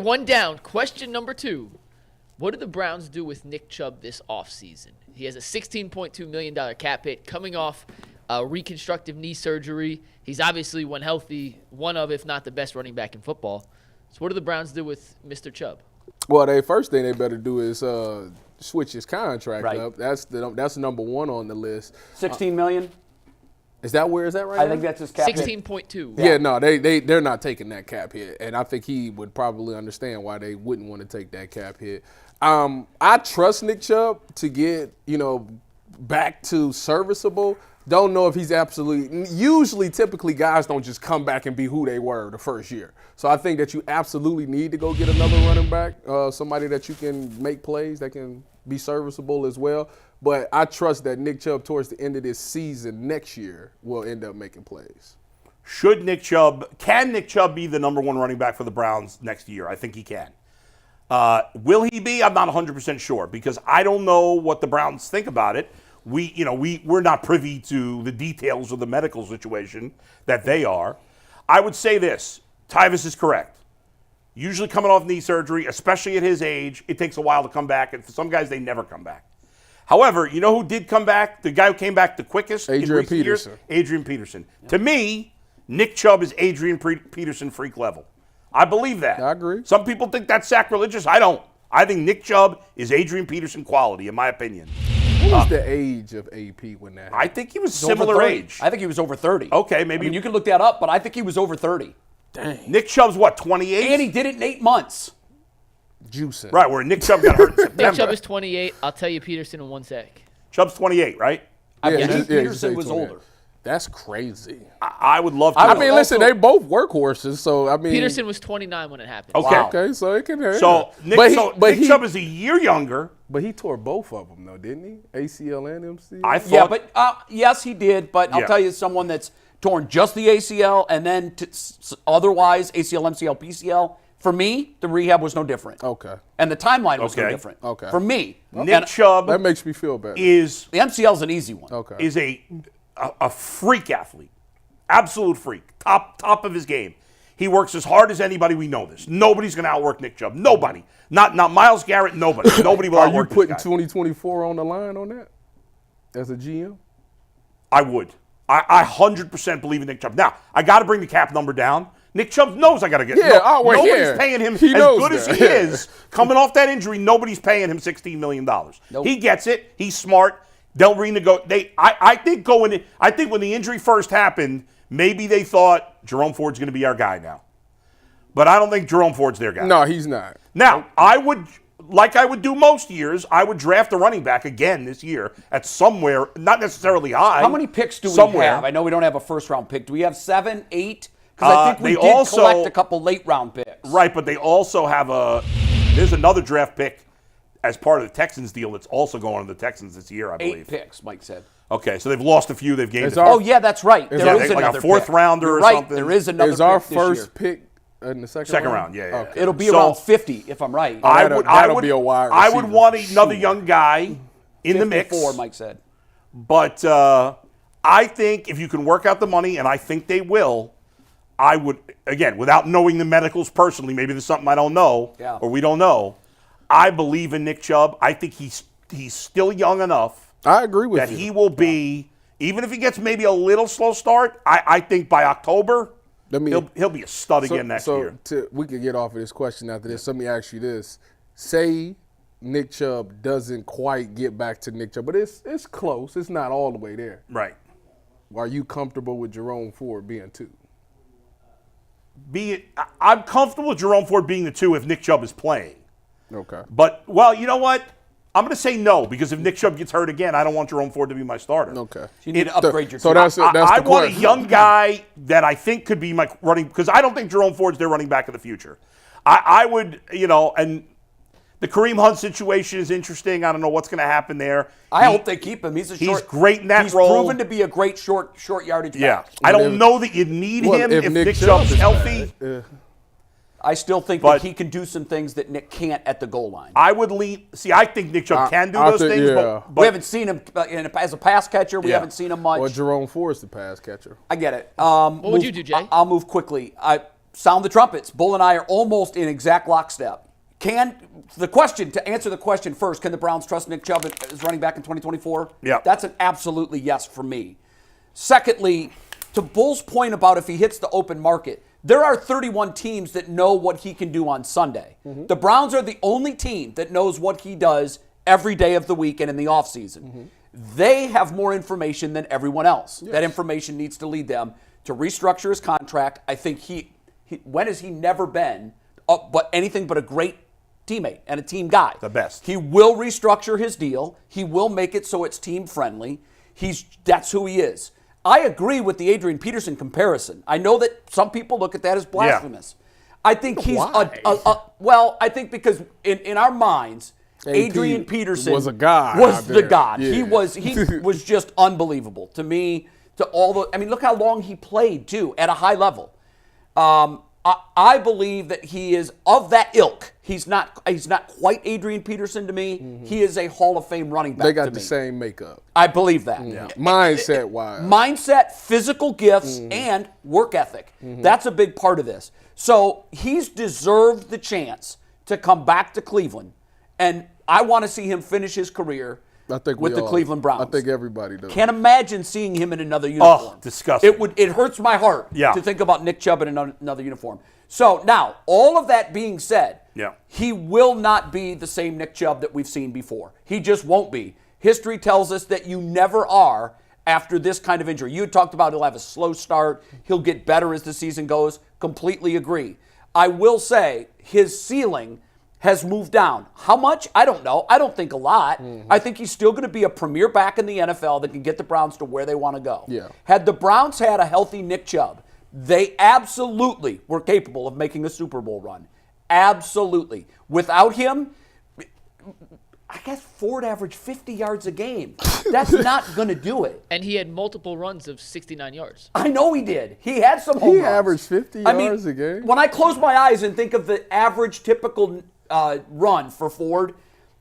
One down. Question number 2. What did the Browns do with Nick Chubb this offseason? He has a $16.2 million cap hit coming off reconstructive knee surgery. He's obviously, when healthy, one of, if not the best running back in football. So what do the Browns do with Mr. Chubb? Well, the first thing they better do is switch his contract up. That's number 1 on the list. $16 million? Is that where it's at right now? I think that's his cap hit. 16.2. Yeah, no, they're not taking that cap hit, and I think he would probably understand why they wouldn't want to take that cap hit. I trust Nick Chubb to get back to serviceable. Don't know if he's absolutely. Usually, typically, guys don't just come back and be who they were the first year. So I think that you absolutely need to go get another running back, somebody that you can make plays, that can be serviceable as well. But I trust that Nick Chubb, towards the end of this season next year, will end up making plays. Can Nick Chubb be the number 1 running back for the Browns next year? I think he can. Will he be? I'm not 100% sure because I don't know what the Browns think about it. We're not privy to the details of the medical situation that they are. I would say this, Tyvis is correct. Usually coming off knee surgery, especially at his age, it takes a while to come back, and for some guys, they never come back. However, you know who did come back? The guy who came back the quickest Adrian in recent years? Peterson. Adrian Peterson. Yeah. To me, Nick Chubb is Adrian Peterson freak level. I believe that. I agree. Some people think that's sacrilegious. I don't. I think Nick Chubb is Adrian Peterson quality, in my opinion. What was the age of AP when that happened? I think he was similar age. I think he was over 30. Okay, maybe. I mean, you can look that up, but I think he was over 30. Dang. Nick Chubb's what, 28? And he did it in 8 months. Juicing. Right, where Nick Chubb got hurt in September. Nick Chubb is 28. I'll tell you Peterson in 1 sec. Chubb's 28, right? I believe just Peterson say was 28. older. That's crazy. I would love to. I mean, listen, they both workhorses, so I mean. Peterson was 29 when it happened. Okay. Wow. Okay, so it can happen. So Nick Chubb is a year younger. But he tore both of them, though, didn't he? ACL and MCL? I thought. Yeah, but yes, he did. But I'll Yeah. tell you, someone that's torn just the ACL and then otherwise ACL, MCL, PCL. For me, the rehab was no different. Okay. And the timeline was no Okay. different. Okay. For me, Nick Chubb That makes me feel better. is the MCL is an easy one. Okay. is a freak athlete, absolute freak, top of his game. He works as hard as anybody. We know this. Nobody's going to outwork Nick Chubb. Nobody. Not Myles Garrett. Nobody. Nobody will Are you outwork putting this guy. 2024 on the line on that as a GM? I would. I 100% believe in Nick Chubb. Now, I got to bring the cap number down. Nick Chubb knows I got to get. Yeah, nobody's paying him He as knows good as that. he is. Coming off that injury, nobody's paying him $16 million. Nope. He gets it. He's smart. They'll renegotiate. I think when the injury first happened, maybe they thought Jerome Ford's going to be our guy now. But I don't think Jerome Ford's their guy. No, he's not. Now, I would, like I would do most years, I would draft a running back again this year at somewhere, not necessarily high. How many picks do we somewhere. have? I know we don't have a first-round pick. Do we have 7, 8? Because I think we they did also- collect a couple late-round picks. Right, but they also have there's another draft pick as part of the Texans deal that's also going to the Texans this year, I 8 believe. picks, Mike said. Okay, so they've lost a few, they've gained a few. Oh, yeah, that's right. There that is like a another fourth pick. rounder You're or right. something? There is another Is our pick this year. first pick in the second round? Yeah. Okay. It'll be So- around 50, if I'm right. That'll be a wide I would receiver want for another sure. young guy in the mix. 54, Mike said. But I think if you can work out the money, and I think they will, I would, again, without knowing the medicals personally, maybe there's something I don't know or we don't know, I believe in Nick Chubb. I think he's still young enough I agree with that you. he will be, even if he gets maybe a little slow start, I think by October, he'll be a stud again next year. We could get off of this question after this. Let me ask you this. Say Nick Chubb doesn't quite get back to Nick Chubb, but it's close. It's not all the way there. Right. Are you comfortable with Jerome Ford being 2? I'm comfortable with Jerome Ford being the 2 if Nick Chubb is playing. Okay. But, well, you know what? I'm going to say no, because if Nick Chubb gets hurt again, I don't want Jerome Ford to be my starter. Okay. You need to upgrade your So team. that's the I want a question. young guy that I think could be my running, because I don't think Jerome Ford's their running back of the future. I would, and the Kareem Hunt situation is interesting. I don't know what's going to happen there. I hope they keep him. He's great in that he's role. He's proven to be a great short yardage back. I don't know that you need him if Nick Chubb's healthy. I still think that he can do some things that Nick can't at the goal line. I would lean. See, I think Nick Chubb can do those things, but we haven't seen him as a pass catcher. We haven't seen him much. Or Jerome Ford's the pass catcher. I get it. What would you do, Jay? I'll move quickly. sound the trumpets. Bull and I are almost in exact lockstep. To answer the question first, can the Browns trust Nick Chubb as running back in 2024? Yeah. That's an absolutely yes for me. Secondly, to Bull's point about if he hits the open market, there are 31 teams that know what he can do on Sunday. Mm-hmm. The Browns are the only team that knows what he does every day of the week and in the offseason. Mm-hmm. They have more information than everyone else. Yes. That information needs to lead them to restructure his contract. I think when has he never been but anything but a great teammate and a team guy? The best. He will restructure his deal. He will make it so it's team friendly. That's who he is. I agree with the Adrian Peterson comparison. I know that some people look at that as blasphemous. Yeah. I think he's well, I think because in our minds, Adrian Peterson was a god. Was the god. Yeah. He was just unbelievable to me. Look how long he played too at a high level. I believe that he is of that ilk. He's not quite Adrian Peterson to me. Mm-hmm. He is a Hall of Fame running back. They got the same makeup. I believe that. Yeah. Mindset-wise. Mindset, physical gifts, and work ethic. Mm-hmm. That's a big part of this. So he's deserved the chance to come back to Cleveland, and I want to see him finish his career with the Cleveland Browns. I think everybody does. Can't imagine seeing him in another uniform. Oh, disgusting. It hurts my heart to think about Nick Chubb in another uniform. So now, all of that being said, he will not be the same Nick Chubb that we've seen before. He just won't be. History tells us that you never are after this kind of injury. You had talked about he'll have a slow start. He'll get better as the season goes. Completely agree. I will say his ceiling has moved down. How much? I don't know. I don't think a lot. Mm-hmm. I think he's still going to be a premier back in the NFL that can get the Browns to where they want to go. Yeah. Had the Browns had a healthy Nick Chubb, they absolutely were capable of making a Super Bowl run. Absolutely. Without him, I guess Ford averaged 50 yards a game. That's not going to do it. And he had multiple runs of 69 yards. I know he did. He had some home runs. He averaged 50 yards a game. When I close my eyes and think of the average typical run for Ford,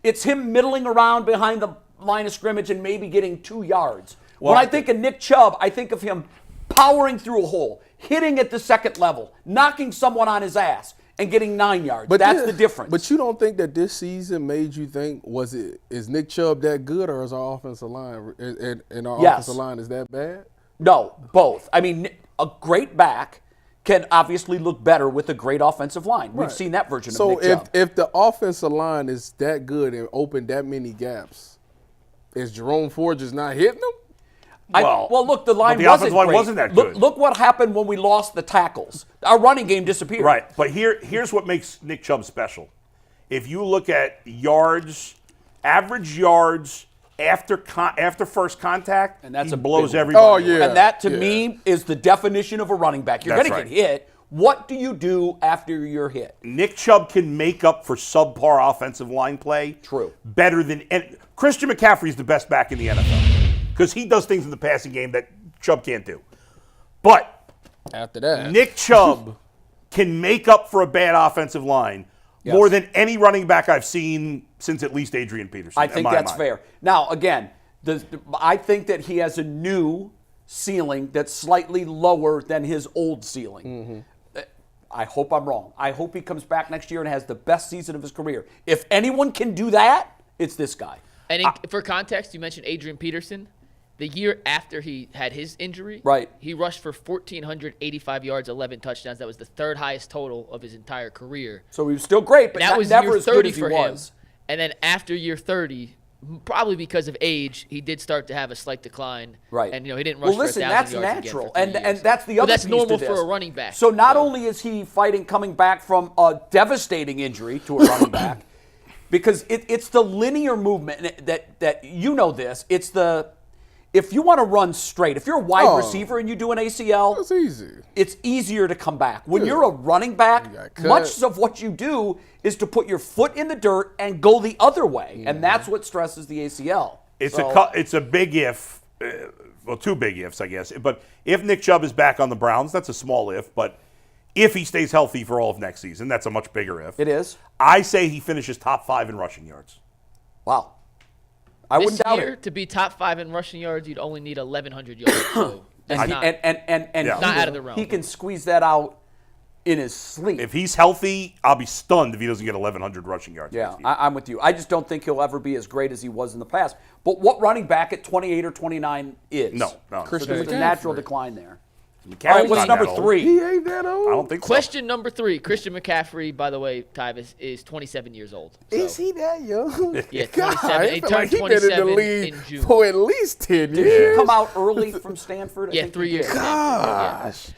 it's him middling around behind the line of scrimmage and maybe getting 2 yards. Well, when I think of Nick Chubb, I think of him powering through a hole, hitting at the second level, knocking someone on his ass, and getting 9 yards. But that's the difference. But you don't think that this season made you think, is Nick Chubb that good, or is our offensive line offensive line is that bad? No, both. I mean, a great back can obviously look better with a great offensive line. We've seen that version of Nick Chubb. So if the offensive line is that good and opened that many gaps, is Jerome Ford just not hitting them? Look, the line wasn't that good. Look what happened when we lost the tackles. Our running game disappeared. Right, but here's what makes Nick Chubb special. If you look at yards, average yards after first contact, and that's he blows everybody. Oh, yeah. And that, to me, is the definition of a running back. You're going to get hit. What do you do after you're hit? Nick Chubb can make up for subpar offensive line play. True. Better than Christian McCaffrey is the best back in the NFL. Because he does things in the passing game that Chubb can't do. But after that, Nick Chubb can make up for a bad offensive line more than any running back I've seen since at least Adrian Peterson. I think that's fair. Now, again, I think that he has a new ceiling that's slightly lower than his old ceiling. Mm-hmm. I hope I'm wrong. I hope he comes back next year and has the best season of his career. If anyone can do that, it's this guy. And for context, you mentioned Adrian Peterson. The year after he had his injury, he rushed for 1,485 yards, 11 touchdowns. That was the third highest total of his entire career. So he was still great, but that was never year as good 30 as he for was. Him. And then after year 30, probably because of age, he did start to have a slight decline. Right. And he didn't rush for 1,000 yards again. That's natural. For 3 years. And that's the other that's piece normal to this. for a running back. So not only is he coming back from a devastating injury to a running back, because it's the linear movement that you know this. It's if you want to run straight, if you're a wide receiver and you do an ACL, that's easy. It's easier to come back. When you're a running back, much of what you do is to put your foot in the dirt and go the other way, and that's what stresses the ACL. It's a big if, well, two big ifs, I guess. But if Nick Chubb is back on the Browns, that's a small if. But if he stays healthy for all of next season, that's a much bigger if. It is. I say he finishes top 5 in rushing yards. Wow. I wouldn't doubt it. To be top 5 in rushing yards, you'd only need 1,100 yards. So and not out of the realm. He can squeeze that out in his sleep. If he's healthy, I'll be stunned if he doesn't get 1,100 rushing yards. Yeah, I'm with you. I just don't think he'll ever be as great as he was in the past. But what running back at 28 or 29 is? No. So Christian there's a McCaffrey. natural decline there. McCaffrey's All right, what's not number that old. 3? He ain't that old. I don't think so. Question number 3. Christian McCaffrey, by the way, Tyvis, is 27 years old. So, Is he that young? Yeah, God, 27. He I feel turned like he been in the 27 league in June. for at least 10 Did years. he come out early from Stanford? I Yeah, think 3 he did. years. Gosh.